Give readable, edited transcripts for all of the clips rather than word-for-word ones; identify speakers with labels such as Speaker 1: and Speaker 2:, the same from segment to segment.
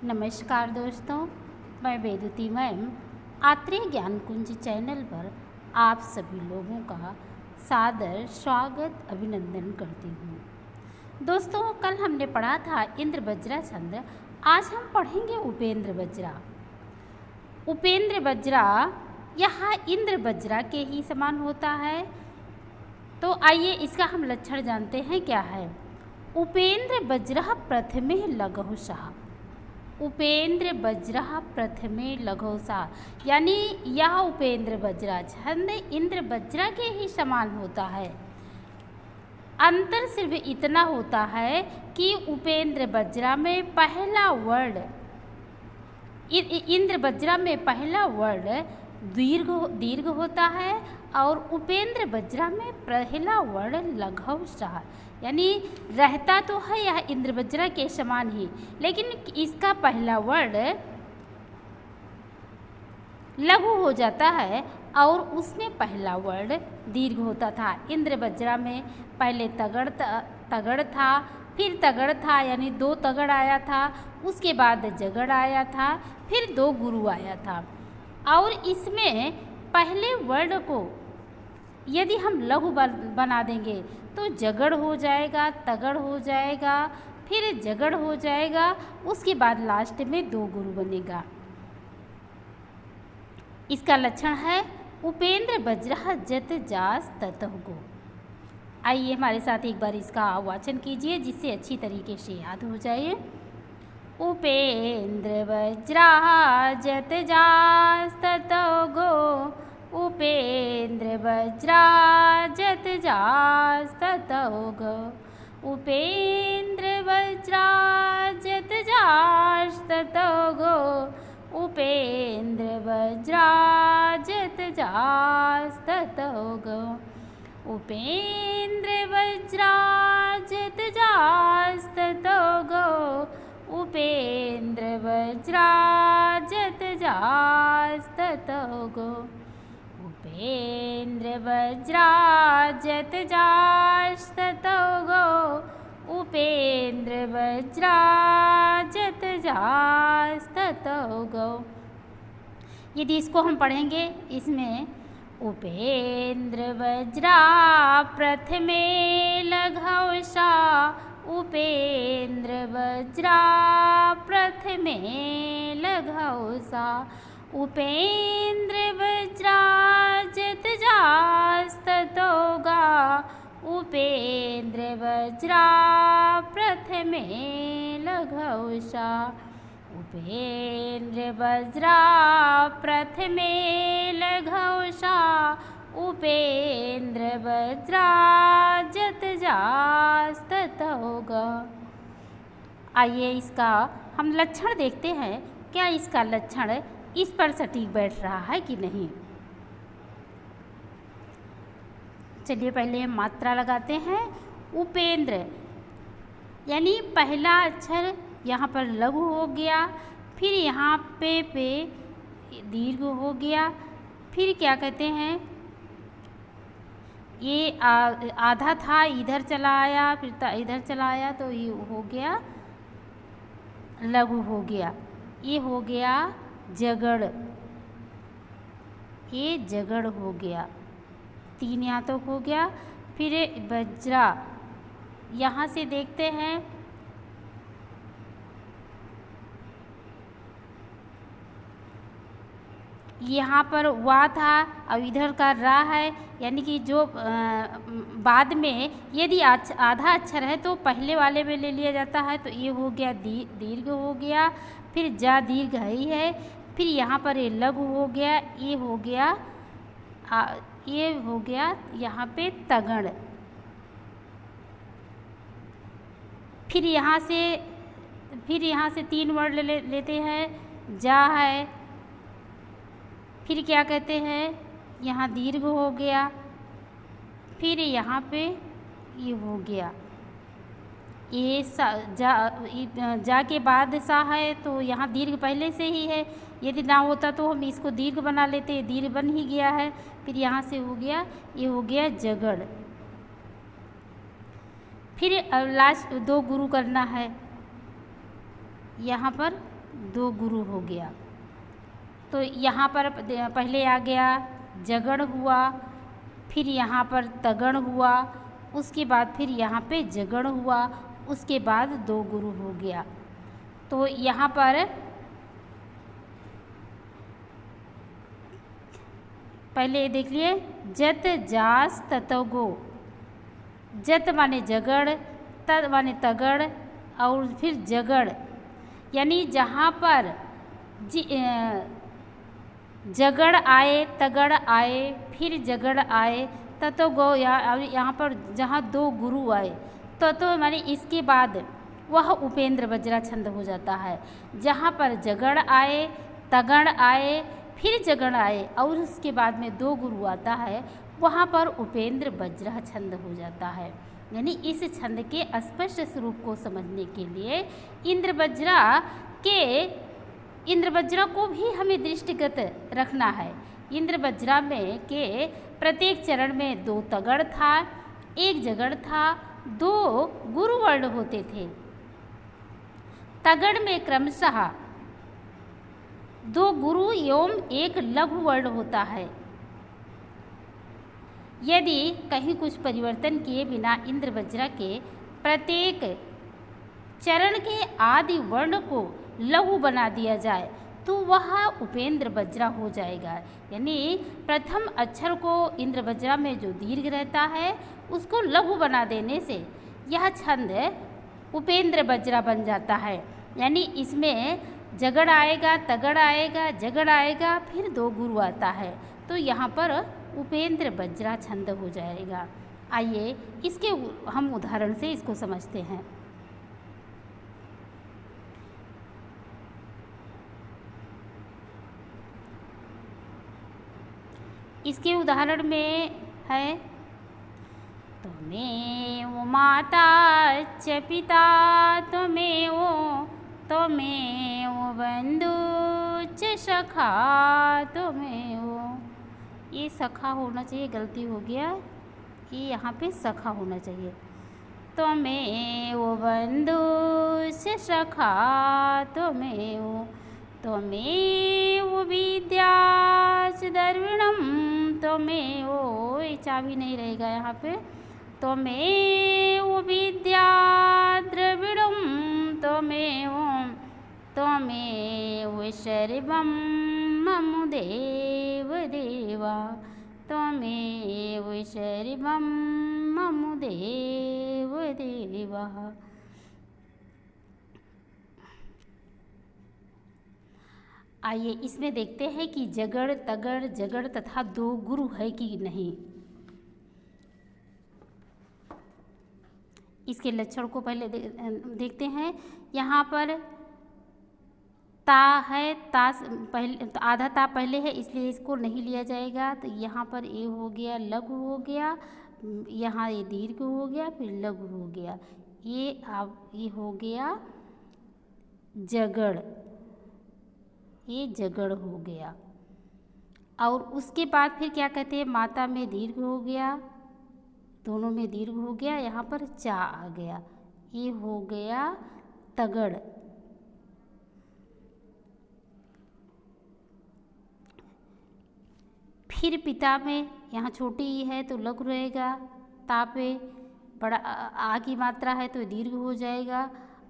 Speaker 1: नमस्कार दोस्तों, मैं वेदुती मैम आत्रेय ज्ञान कुंज चैनल पर आप सभी लोगों का सादर स्वागत अभिनंदन करती हूँ। दोस्तों, कल हमने पढ़ा था इंद्र बज्रा छंद। आज हम पढ़ेंगे उपेंद्र बज्रा। उपेंद्र बज्रा यहाँ इंद्र बज्रा के ही समान होता है। तो आइए इसका हम लक्षण जानते हैं क्या है। उपेंद्र बज्रा प्रथमे लघुशः। उपेंद्र बज्रा प्रथमे लघुशः, यानी यह उपेंद्र बज्रा छंद इंद्र बज्रा के ही समान होता है। अंतर सिर्फ इतना होता है कि उपेंद्र बज्रा में पहला वर्ण इंद्र बज्रा में पहला वर्ण दीर्घ होता है और उपेंद्र बज्रा में पहला वर्ण लघुशः, यानी रहता तो है यह इंद्र बज्रा के समान ही, लेकिन इसका पहला वर्ण लघु हो जाता है और उसमें पहला वर्ण दीर्घ होता था। इंद्र बज्रा में पहले तगड़ था, फिर तगड़ था यानी 2 तगड़ आया था, उसके बाद जगड़ आया था, फिर 2 गुरु आया था। और इसमें पहले वर्ण को यदि हम लघु बना देंगे तो जगड़ हो जाएगा, तगड़ हो जाएगा, फिर जगड़ हो जाएगा, उसके बाद लास्ट में 2 गुरु बनेगा। इसका लक्षण है उपेंद्र बज्रा जत जास ततः गो। आइए हमारे साथ एक बार इसका वाचन कीजिए जिससे अच्छी तरीके से याद हो जाए। उपेंद्र बज्रा जत जास ततः गो। उपेंद्र बज्रा जत जास ततः गो। उपेंद्र बज्रा जत जास ततः गो। उपेंद्र बज्रा जत जास ततः गो। उपेंद्र बज्रा जत जास ततः गो। उपेंद्र बज्रा जत जास ततः गो। उपेंद्र बज्रा जत जास ततः गो। उपेंद्र बज्रा जत जास ततः गो। यदि इसको हम पढ़ेंगे, इसमें उपेंद्र बज्रा प्रथमे लघुशः। उपेंद्र बज्रा प्रथमे लघुशः। उपेंद्र बज्रा जत जास ततः गो। उपेंद्र बज्रा प्रथमे लघुशः। उपेंद्र बज्रा प्रथमे लघुशः। उपेंद्र बज्रा जत जास ततः गो। आइए इसका हम लक्षण देखते हैं, क्या इसका लक्षण इस पर सटीक बैठ रहा है कि नहीं। चलिए पहले हम मात्रा लगाते हैं। उपेंद्र यानी पहला अक्षर यहाँ पर लघु हो गया, फिर यहाँ पे दीर्घ हो गया, फिर क्या कहते हैं, ये आधा था इधर चला आया, फिर इधर चला आया तो ये हो गया लघु हो गया। ये हो गया जगड़, ये जगड़ हो गया, 3 यहाँ तक हो गया। फिर बज्रा, यहाँ से देखते हैं यहाँ पर वा था और इधर का रा है, यानी कि जो बाद में यदि आधा अक्षर है तो पहले वाले में ले लिया जाता है। तो ये हो गया दीर्घ हो गया, फिर जा दीर्घ ही है, फिर यहाँ पर ये लघु हो गया, ये हो गया यहाँ पे तगड़। फिर यहाँ से 3 वर्ड लेते हैं। जा है, फिर क्या कहते हैं, यहाँ दीर्घ हो गया, फिर यहाँ पे ये हो गया, ये जा के बाद सा है तो यहाँ दीर्घ पहले से ही है। यदि ना होता तो हम इसको दीर्घ बना लेते, दीर्घ बन ही गया है। फिर यहाँ से हो गया, ये हो गया जगड़। फिर लास्ट 2 गुरु करना है, यहाँ पर दो गुरु हो गया। तो यहाँ पर पहले आ गया जगड़ हुआ, फिर यहाँ पर तगड़ हुआ, उसके बाद फिर यहाँ पे जगड़ हुआ, उसके बाद दो गुरु हो गया। तो यहाँ पर पहले देख लिए जत जास ततगो। जत माने जगड़, तद माने तगड़ और फिर जगड़, यानी जहाँ पर जगड़ आए, तगड़ आए, फिर जगड़ आए, ततगो, यहाँ पर जहाँ दो गुरु आए तो माने इसके बाद वह उपेंद्र बज्रा छंद हो जाता है। जहाँ पर जगड़ आए, तगड़ आए, फिर जगड़ आए और उसके बाद में दो गुरु आता है, वहाँ पर उपेंद्र बज्रा छंद हो जाता है। यानी इस छंद के स्पष्ट स्वरूप को समझने के लिए इंद्र बज्रा को भी हमें दृष्टिगत रखना है। इंद्र बज्रा में के प्रत्येक चरण में दो तगड़ था, एक जगड़ था, दो गुरु वर्ण होते थे। तगड़ में क्रमशः दो गुरु एवं एक लघु वर्ण होता है। यदि कहीं कुछ परिवर्तन किए बिना इंद्र बज्रा के प्रत्येक चरण के आदि वर्ण को लघु बना दिया जाए तो वह उपेंद्र बज्रा हो जाएगा। यानी प्रथम अक्षर को इंद्र बज्रा में जो दीर्घ रहता है उसको लघु बना देने से यह छंद उपेंद्र बज्रा बन जाता है। यानी इसमें जगड़ आएगा, तगड़ आएगा, जगड़ आएगा, फिर दो गुरु आता है, तो यहाँ पर उपेंद्र बज्रा छंद हो जाएगा। आइए इसके हम उदाहरण से इसको समझते हैं। इसके उदाहरण में है त्वमेव माता च पिता त्वमेव बंधु च सखा त्वमेव। ये सखा होना चाहिए, गलती हो गया, ये यहाँ पे सखा होना चाहिए। त्वमेव बंधु च सखा त्वमेव विद्या च द्रविणं त्वमेव, ये चाबी नहीं रहेगा यहाँ पे। त्वमेव विद्या द्रविणं त्वमेव सर्वं मम देव देवा, त्वमेव सर्वं मम देव देवा। आइए इसमें देखते हैं कि जगड़, तगड़, जगड़ तथा दो गुरु है कि नहीं। इसके लक्षण को पहले देखते हैं। यहाँ पर ता है, ता पहले तो आधा ता पहले है इसलिए इसको नहीं लिया जाएगा। तो यहाँ पर ए हो गया, लघु हो गया, यहाँ ये दीर्घ हो गया, फिर लघु हो गया। ये हो गया जगड़, ये जगड़ हो गया। और उसके बाद फिर क्या कहते हैं, माता में दीर्घ हो गया, दोनों में दीर्घ हो गया, यहाँ पर चा आ गया, ये हो गया तगड़। फिर पिता में यहाँ छोटी ई है तो लघु रहेगा, ता पे बड़ा आ की मात्रा है तो दीर्घ हो जाएगा।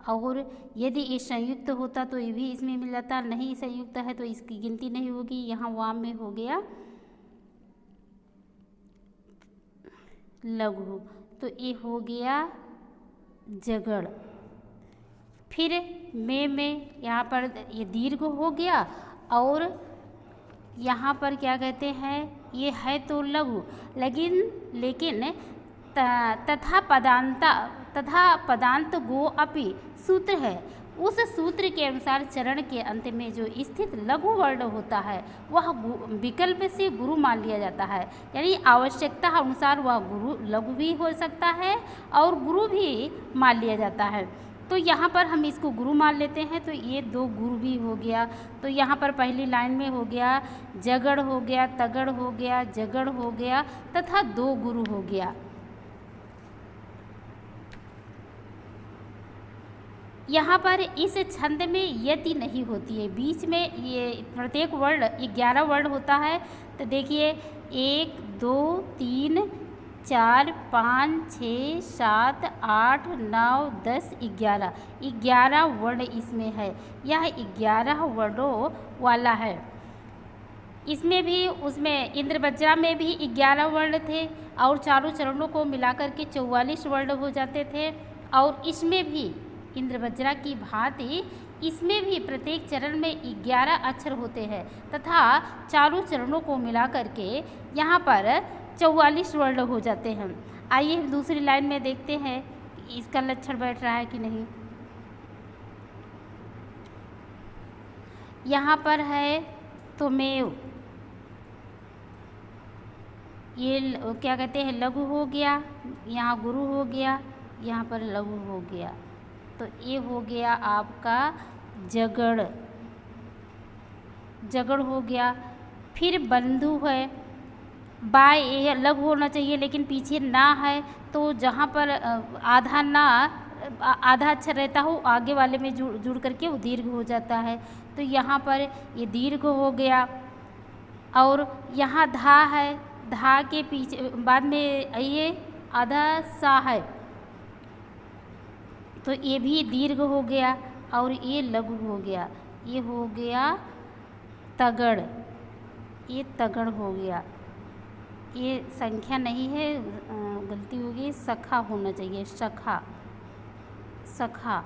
Speaker 1: और यदि ये संयुक्त होता तो ये भी इसमें मिल जाता, नहीं संयुक्त है तो इसकी गिनती नहीं होगी। यहाँ वाम में हो गया लघु, तो ये हो गया जगड़। फिर में यहाँ पर ये दीर्घ हो गया और यहाँ पर क्या कहते हैं, ये है तो लघु, लेकिन तथा पदांत गो अपि सूत्र है, उस सूत्र के अनुसार चरण के अंत में जो स्थित लघु वर्ण होता है वह विकल्प से गुरु मान लिया जाता है। यानी आवश्यकता अनुसार वह गुरु लघु भी हो सकता है और गुरु भी मान लिया जाता है। तो यहाँ पर हम इसको गुरु मान लेते हैं, तो ये दो गुरु भी हो गया। तो यहाँ पर पहली लाइन में हो गया जगड़ हो गया, तगड़ हो गया, जगड़ हो गया तथा दो गुरु हो गया। यहाँ पर इस छंद में यति नहीं होती है, बीच में ये प्रत्येक वर्ड 11 वर्ड होता है। तो देखिए 1 2 3 4 5 6 7 8 9 10 11 वर्ड इसमें है। यह 11 वर्डों वाला है। इसमें भी उसमें इंद्रवज्रा में भी 11 वर्ड थे और चारों चरणों को मिलाकर के 44 वर्ड हो जाते थे। और इसमें भी इंद्रवज्रा की भांति इसमें भी प्रत्येक चरण में 11 अक्षर होते हैं तथा चारों चरणों को मिलाकर के यहाँ पर 44 वर्ड हो जाते हैं। आइए दूसरी लाइन में देखते हैं इसका लक्षण बैठ रहा है कि नहीं। यहाँ पर है त्वमेव, ये क्या कहते हैं लघु हो गया, यहाँ गुरु हो गया, यहाँ पर लघु हो गया। तो ये हो गया आपका जगड़, जगड़ हो गया। फिर बंधु है, बाय ये लघु होना चाहिए लेकिन पीछे ना है, तो जहाँ पर आधा ना आधा अक्षर रहता हो आगे वाले में जुड़ करके वो दीर्घ हो जाता है। तो यहाँ पर ये दीर्घ हो गया। और यहाँ धा है, धा के पीछे बाद में ये आधा सा है, तो ये भी दीर्घ हो गया और ये लघु हो गया। ये हो गया तगड़, ये तगड़ हो गया। ये संख्या नहीं है, गलती होगी, सखा होना चाहिए, सखा, सखा।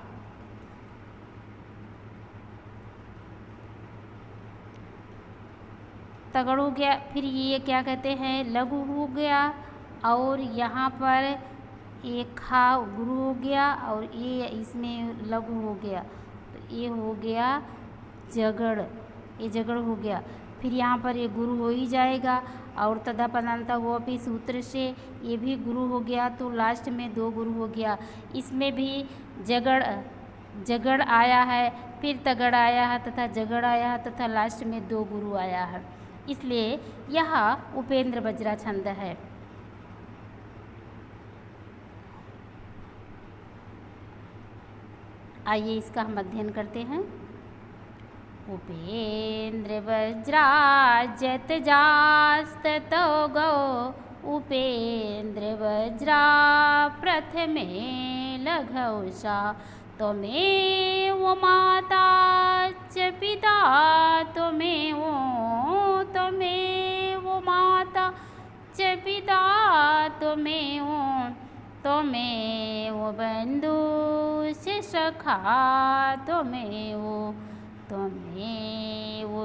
Speaker 1: तगड़ हो गया। फिर ये क्या कहते हैं लघु हो गया। और यहाँ पर एक खा गुरु हो गया और ये इसमें लघु हो गया, तो ये हो गया जगड़, ये जगड़ हो गया। फिर यहाँ पर ये गुरु हो ही जाएगा। और तदा पदांता वो भी सूत्र से ये भी गुरु हो गया, तो लास्ट में 2 गुरु हो गया। इसमें भी जगड़ आया है, फिर तगड़ आया है तथा जगड़ आया है तथा लास्ट में 2 गुरु आया है, इसलिए यह उपेंद्रवज्रा छंद है। आइए इसका हम अध्ययन करते हैं। उपेंद्रवज्रा जत जास्ततो गो, उपेंद्रवज्रा प्रथमे लघौषा, त्वमेव माता च पिता, त्वमेव माता च पिता, त्वमेव बन्धुश्च सखा, त्वमेव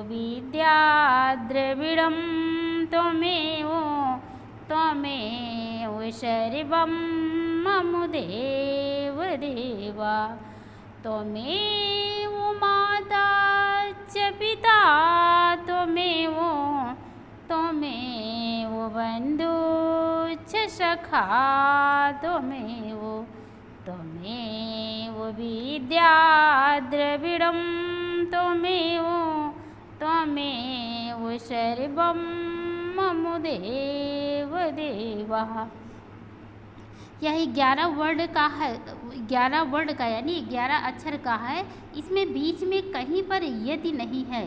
Speaker 1: विद्या द्रविडं, त्वमेव सर्वं मम देव देवा, त्वमेव माता च पिता, त्वमेव बन्धुश्च सखा, त्वमेव विद्या द्रविडं, त्वमेव सर्वं मम देव देवा। यह 11 वर्ड का है, 11 वर्ड का यानी 11 अक्षर का है। इसमें बीच में कहीं पर यति नहीं है,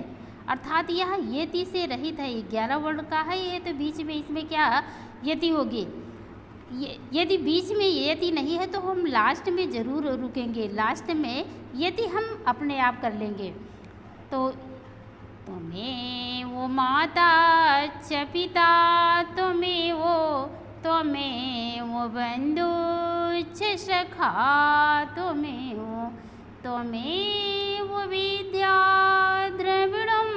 Speaker 1: अर्थात यह यति से रहित है। 11 वर्ड का है ये, तो बीच में इसमें क्या यति होगी। यदि बीच में यति नहीं है तो हम लास्ट में ज़रूर रुकेंगे, लास्ट में यति हम अपने आप कर लेंगे। तो त्वमेव माता च पिता, त्वमेव बन्धुश्च सखा, त्वमेव विद्या द्रविडं,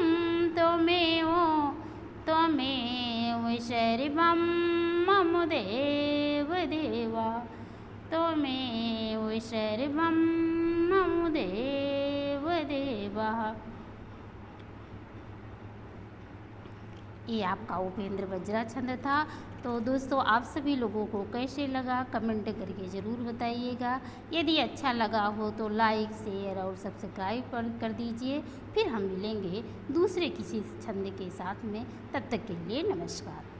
Speaker 1: त्वमेव सर्वं मम देव देवा, त्वमेव सर्वं मम देव देवा। ये आपका उपेंद्रवज्रा छंद था। तो दोस्तों आप सभी लोगों को कैसे लगा कमेंट करके ज़रूर बताइएगा। यदि अच्छा लगा हो तो लाइक शेयर और सब्सक्राइब कर दीजिए। फिर हम मिलेंगे दूसरे किसी छंद के साथ में, तब तक के लिए नमस्कार।